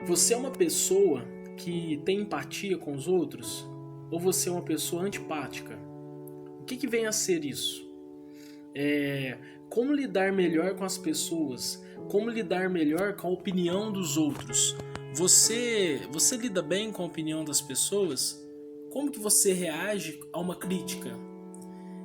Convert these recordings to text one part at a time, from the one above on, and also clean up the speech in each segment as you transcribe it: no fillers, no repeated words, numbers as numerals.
Você é uma pessoa que tem empatia com os outros? Ou você é uma pessoa antipática? O que vem a ser isso? Como lidar melhor com as pessoas? Como lidar melhor com a opinião dos outros? Você lida bem com a opinião das pessoas? Como que você reage a uma crítica?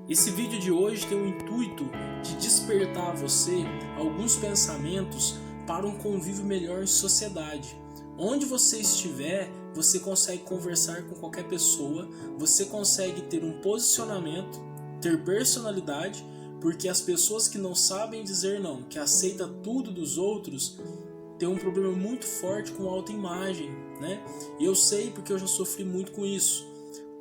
Esse vídeo de hoje tem o intuito de despertar a você alguns pensamentos para um convívio melhor em sociedade. Onde você estiver, você consegue conversar com qualquer pessoa, você consegue ter um posicionamento, ter personalidade, porque as pessoas que não sabem dizer não, que aceitam tudo dos outros, tem um problema muito forte com autoimagem, né? Eu sei porque eu já sofri muito com isso.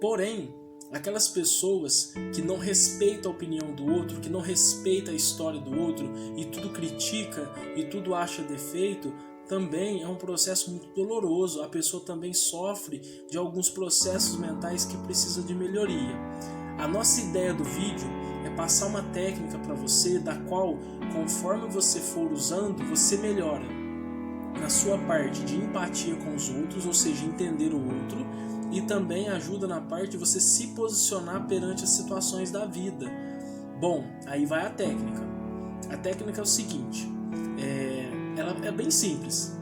Porém, aquelas pessoas que não respeitam a opinião do outro, que não respeitam a história do outro e tudo critica e tudo acha defeito, também é um processo muito doloroso. A pessoa também sofre de alguns processos mentais que precisam de melhoria. A nossa ideia do vídeo é passar uma técnica para você, da qual, conforme você for usando, você melhora na sua parte de empatia com os outros, ou seja, entender o outro, e também ajuda na parte de você se posicionar perante as situações da vida. Bom, aí vai a técnica. A técnica é o seguinte, ela é bem simples.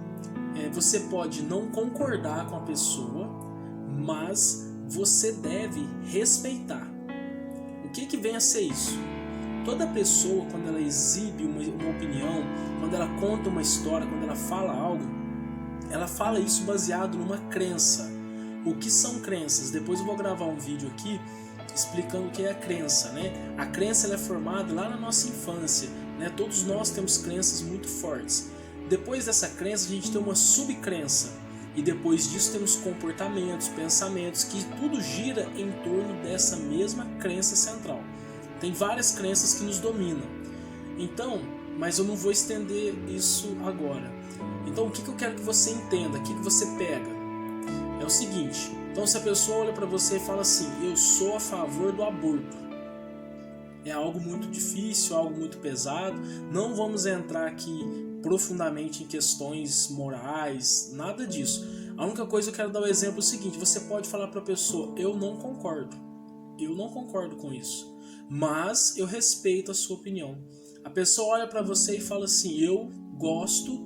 Você pode não concordar com a pessoa, mas você deve respeitar. O que vem a ser isso? Toda pessoa, quando ela exibe uma opinião, quando ela conta uma história, quando ela fala algo, ela fala isso baseado numa crença. O que são crenças? Depois eu vou gravar um vídeo aqui explicando o que é a crença, né? A crença ela é formada lá na nossa infância, né? Todos nós temos crenças muito fortes. Depois dessa crença a gente tem uma subcrença, e depois disso temos comportamentos, pensamentos, que tudo gira em torno dessa mesma crença central. Tem várias crenças que nos dominam. Então, mas eu não vou estender isso agora. Então o que eu quero que você entenda, o que você pega? É o seguinte, então se a pessoa olha para você e fala assim, eu sou a favor do aborto, é algo muito difícil, algo muito pesado, não vamos entrar aqui profundamente em questões morais, nada disso. A única coisa que eu quero dar o exemplo é o seguinte, você pode falar para a pessoa, eu não concordo com isso, mas eu respeito a sua opinião. A pessoa olha para você e fala assim, eu gosto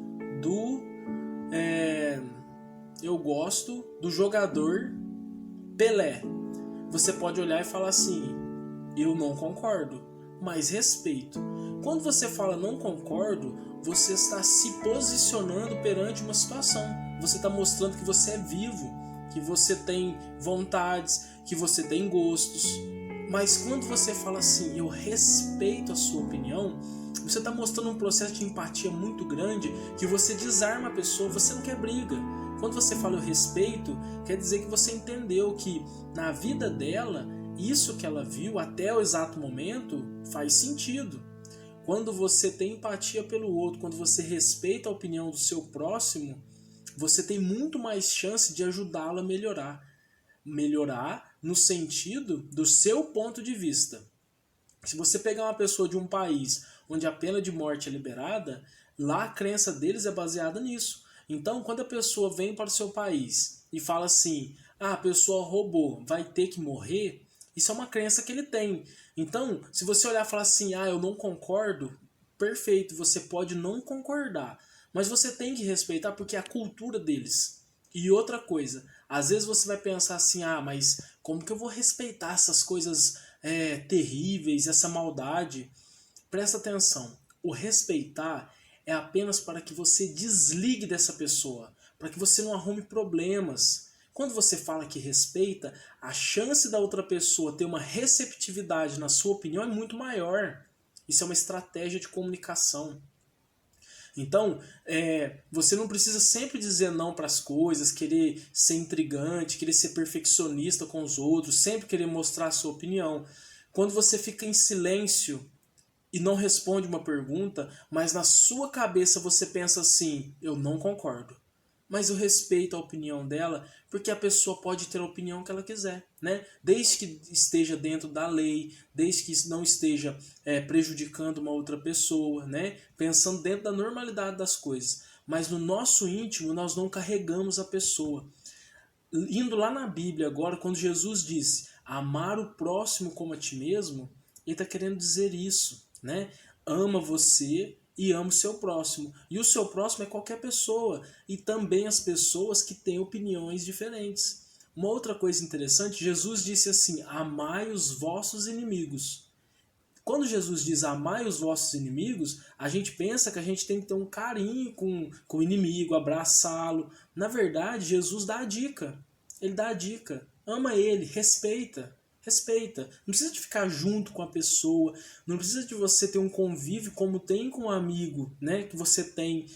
do jogador Pelé. Você pode olhar e falar assim, eu não concordo, mas respeito. Quando você fala não concordo, você está se posicionando perante uma situação. Você está mostrando que você é vivo, que você tem vontades, que você tem gostos. Mas quando você fala assim, eu respeito a sua opinião, você está mostrando um processo de empatia muito grande, que você desarma a pessoa, você não quer briga. Quando você fala eu respeito, quer dizer que você entendeu que na vida dela, isso que ela viu até o exato momento faz sentido. Quando você tem empatia pelo outro, quando você respeita a opinião do seu próximo, você tem muito mais chance de ajudá-la a melhorar. Melhorar no sentido do seu ponto de vista. Se você pegar uma pessoa de um país onde a pena de morte é liberada, lá a crença deles é baseada nisso. Então, quando a pessoa vem para o seu país e fala assim, a pessoa roubou, vai ter que morrer, isso é uma crença que ele tem. Então, se você olhar e falar assim, eu não concordo, perfeito, você pode não concordar, mas você tem que respeitar porque é a cultura deles. E outra coisa, às vezes você vai pensar assim, mas como que eu vou respeitar essas coisas terríveis, essa maldade? Presta atenção, o respeitar é apenas para que você desligue dessa pessoa, para que você não arrume problemas. Quando você fala que respeita, a chance da outra pessoa ter uma receptividade na sua opinião é muito maior. Isso é uma estratégia de comunicação. Então, você não precisa sempre dizer não para as coisas, querer ser intrigante, querer ser perfeccionista com os outros, sempre querer mostrar a sua opinião. Quando você fica em silêncio e não responde uma pergunta, mas na sua cabeça você pensa assim, eu não concordo, mas eu respeito a opinião dela, porque a pessoa pode ter a opinião que ela quiser, né? Desde que esteja dentro da lei, desde que não esteja prejudicando uma outra pessoa, né? Pensando dentro da normalidade das coisas. mas no nosso íntimo nós não carregamos a pessoa. Indo lá na Bíblia agora, quando Jesus disse amar o próximo como a ti mesmo, ele está querendo dizer isso, né? Ama você e ama o seu próximo. E o seu próximo é qualquer pessoa, e também as pessoas que têm opiniões diferentes. Uma outra coisa interessante, Jesus disse assim, amai os vossos inimigos. Quando Jesus diz amai os vossos inimigos, a gente pensa que a gente tem que ter um carinho com o inimigo, abraçá-lo. Na verdade, Jesus dá a dica. Ele dá a dica. Ama ele, respeita. Respeita. Não precisa de ficar junto com a pessoa, não precisa de você ter um convívio como tem com um amigo, né, que você tem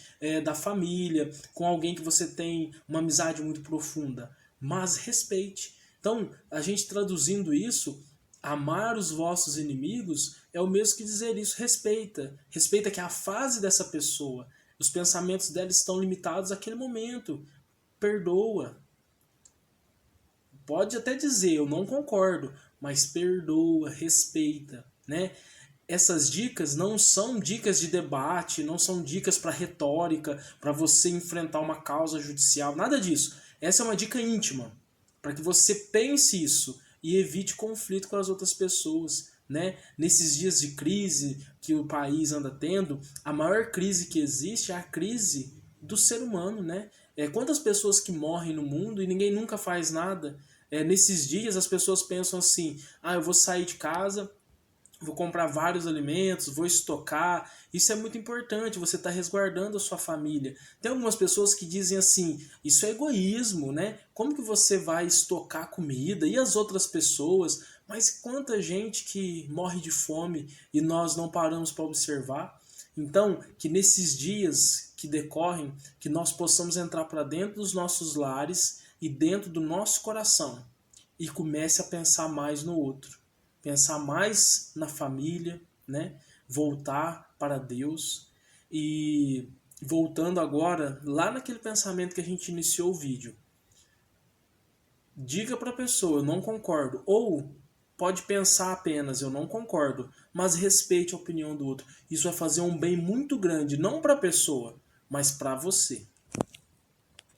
da família, com alguém que você tem uma amizade muito profunda. Mas respeite. Então, a gente traduzindo isso, amar os vossos inimigos é o mesmo que dizer isso, respeita. Respeita que a fase dessa pessoa, os pensamentos dela estão limitados àquele momento. Perdoa. Pode até dizer, eu não concordo, mas perdoa, respeita, né? Essas dicas não são dicas de debate, não são dicas para retórica, para você enfrentar uma causa judicial, nada disso. Essa é uma dica íntima, para que você pense isso e evite conflito com as outras pessoas, né? Nesses dias de crise que o país anda tendo, a maior crise que existe é a crise do ser humano, né? Quantas pessoas que morrem no mundo e ninguém nunca faz nada? Nesses dias as pessoas pensam assim, eu vou sair de casa, vou comprar vários alimentos, vou estocar. Isso é muito importante, você está resguardando a sua família. Tem algumas pessoas que dizem assim, isso é egoísmo, né? Como que você vai estocar comida? E as outras pessoas? Mas quanta gente que morre de fome e nós não paramos para observar? Então, que nesses dias que decorrem, que nós possamos entrar para dentro dos nossos lares e dentro do nosso coração e comece a pensar mais no outro. Pensar mais na família, né? Voltar para Deus. E voltando agora, lá naquele pensamento que a gente iniciou o vídeo. Diga para a pessoa, eu não concordo. Ou pode pensar apenas, eu não concordo, mas respeite a opinião do outro. Isso vai fazer um bem muito grande, não para a pessoa, mas para você.